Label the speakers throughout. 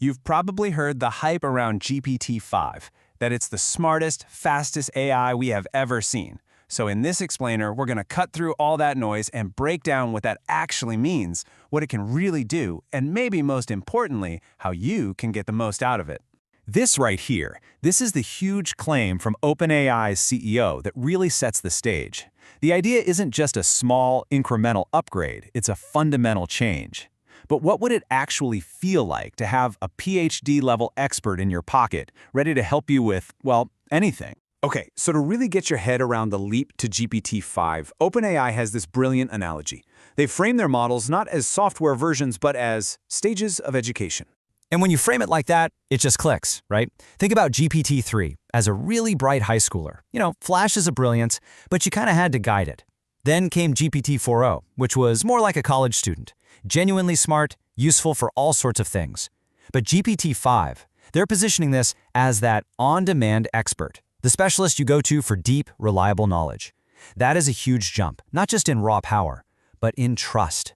Speaker 1: You've probably heard the hype around GPT-5, that it's the smartest, fastest AI we have ever seen. So in this explainer, we're going to cut through all that noise and break down what that actually means, what it can really do, and maybe most importantly, how you can get the most out of it.
Speaker 2: This right here, this is the huge claim from OpenAI's CEO that really sets the stage. The idea isn't just a small, incremental upgrade, it's a fundamental change. But what would it actually feel like to have a PhD-level expert in your pocket, ready to help you with, well, anything?
Speaker 3: Okay, so to really get your head around the leap to GPT-5, OpenAI has this brilliant analogy. They frame their models not as software versions, but as stages of education.
Speaker 2: And when you frame it like that, it just clicks, right? Think about GPT-3 as a really bright high schooler. Flashes of brilliance, but you kind of had to guide it. Then came GPT-4o, which was more like a college student. Genuinely smart, useful for all sorts of things. But GPT-5, they're positioning this as that on-demand expert, the specialist you go to for deep, reliable knowledge. That is a huge jump, not just in raw power, but in trust.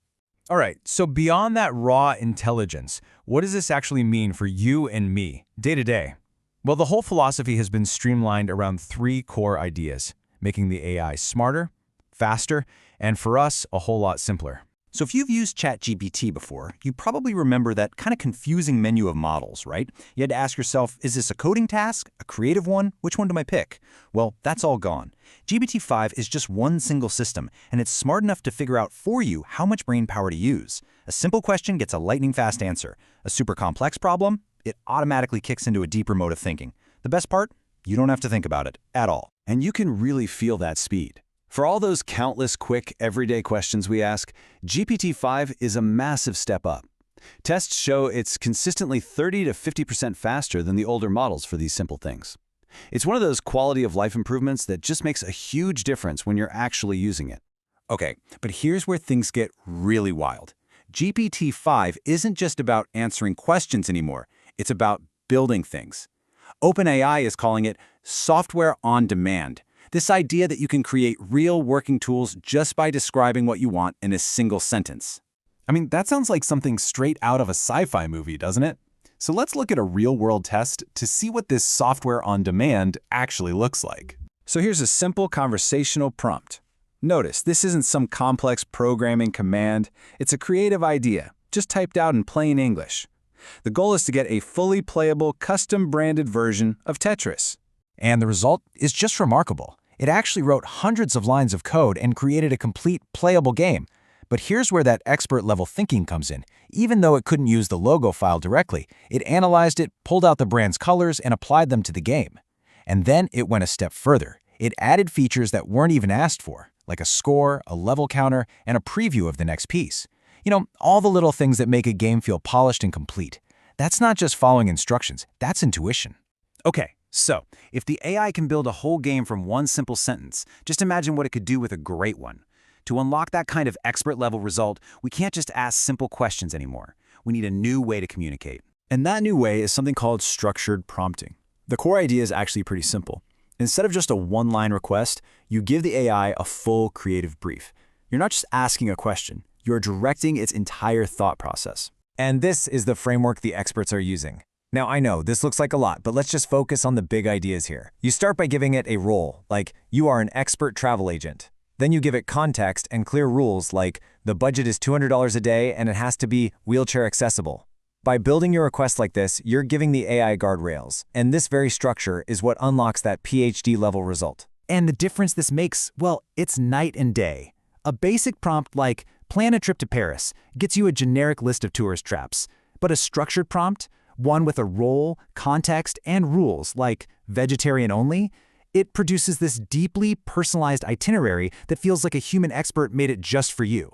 Speaker 1: All right, so beyond that raw intelligence, what does this actually mean for you and me, day to day? Well, the whole philosophy has been streamlined around three core ideas, making the AI smarter, faster, and for us, a whole lot simpler.
Speaker 2: So if you've used ChatGPT before, you probably remember that kind of confusing menu of models, right? You had to ask yourself, is this a coding task, a creative one? Which one do I pick? Well, that's all gone. GPT-5 is just one single system, and it's smart enough to figure out for you how much brain power to use. A simple question gets a lightning-fast answer. A super complex problem? It automatically kicks into a deeper mode of thinking. The best part? You don't have to think about it at all.
Speaker 3: And you can really feel that speed. For all those countless quick, everyday questions we ask, GPT-5 is a massive step up. Tests show it's consistently 30 to 50% faster than the older models for these simple things. It's one of those quality of life improvements that just makes a huge difference when you're actually using it.
Speaker 1: Okay, but here's where things get really wild. GPT-5 isn't just about answering questions anymore. It's about building things. OpenAI is calling it software on demand. This idea that you can create real working tools just by describing what you want in a single sentence.
Speaker 3: I mean, that sounds like something straight out of a sci-fi movie, doesn't it? So let's look at a real-world test to see what this software on demand actually looks like.
Speaker 1: So here's a simple conversational prompt. Notice, this isn't some complex programming command. It's a creative idea, just typed out in plain English. The goal is to get a fully playable, custom-branded version of Tetris.
Speaker 2: And the result is just remarkable. It actually wrote hundreds of lines of code and created a complete, playable game. But here's where that expert-level thinking comes in. Even though it couldn't use the logo file directly, it analyzed it, pulled out the brand's colors, and applied them to the game. And then it went a step further. It added features that weren't even asked for, like a score, a level counter, and a preview of the next piece. All the little things that make a game feel polished and complete. That's not just following instructions, that's intuition.
Speaker 1: Okay. So, if the AI can build a whole game from one simple sentence, just imagine what it could do with a great one. To unlock that kind of expert-level result, we can't just ask simple questions anymore. We need a new way to communicate.
Speaker 3: And that new way is something called structured prompting. The core idea is actually pretty simple. Instead of just a one-line request, you give the AI a full creative brief. You're not just asking a question, you're directing its entire thought process.
Speaker 2: And this is the framework the experts are using. Now, I know this looks like a lot, but let's just focus on the big ideas here. You start by giving it a role, like you are an expert travel agent. Then you give it context and clear rules like the budget is $200 a day and it has to be wheelchair accessible. By building your request like this, you're giving the AI guardrails, and this very structure is what unlocks that PhD-level result. And the difference this makes, well, it's night and day. A basic prompt like plan a trip to Paris gets you a generic list of tourist traps, but a structured prompt, one with a role, context, and rules like vegetarian only, it produces this deeply personalized itinerary that feels like a human expert made it just for you.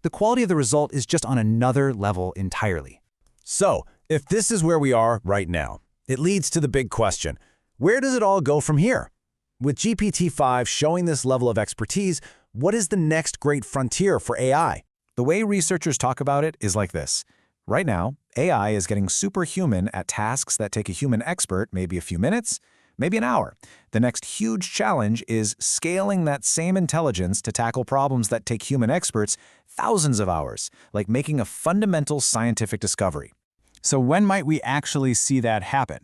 Speaker 2: The quality of the result is just on another level entirely.
Speaker 3: So, if this is where we are right now, it leads to the big question, where does it all go from here? With GPT-5 showing this level of expertise, what is the next great frontier for AI? The way researchers talk about it is like this. Right now, AI is getting superhuman at tasks that take a human expert maybe a few minutes, maybe an hour. The next huge challenge is scaling that same intelligence to tackle problems that take human experts thousands of hours, like making a fundamental scientific discovery.
Speaker 1: So when might we actually see that happen?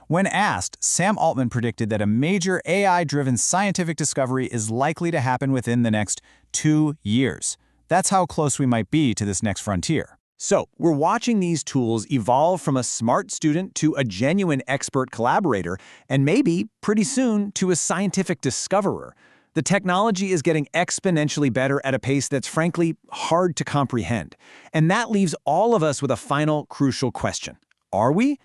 Speaker 1: When asked, Sam Altman predicted that a major AI-driven scientific discovery is likely to happen within the next 2 years. That's how close we might be to this next frontier. So, we're watching these tools evolve from a smart student to a genuine expert collaborator, and maybe, pretty soon, to a scientific discoverer. The technology is getting exponentially better at a pace that's frankly hard to comprehend. And that leaves all of us with a final, crucial question. Are we?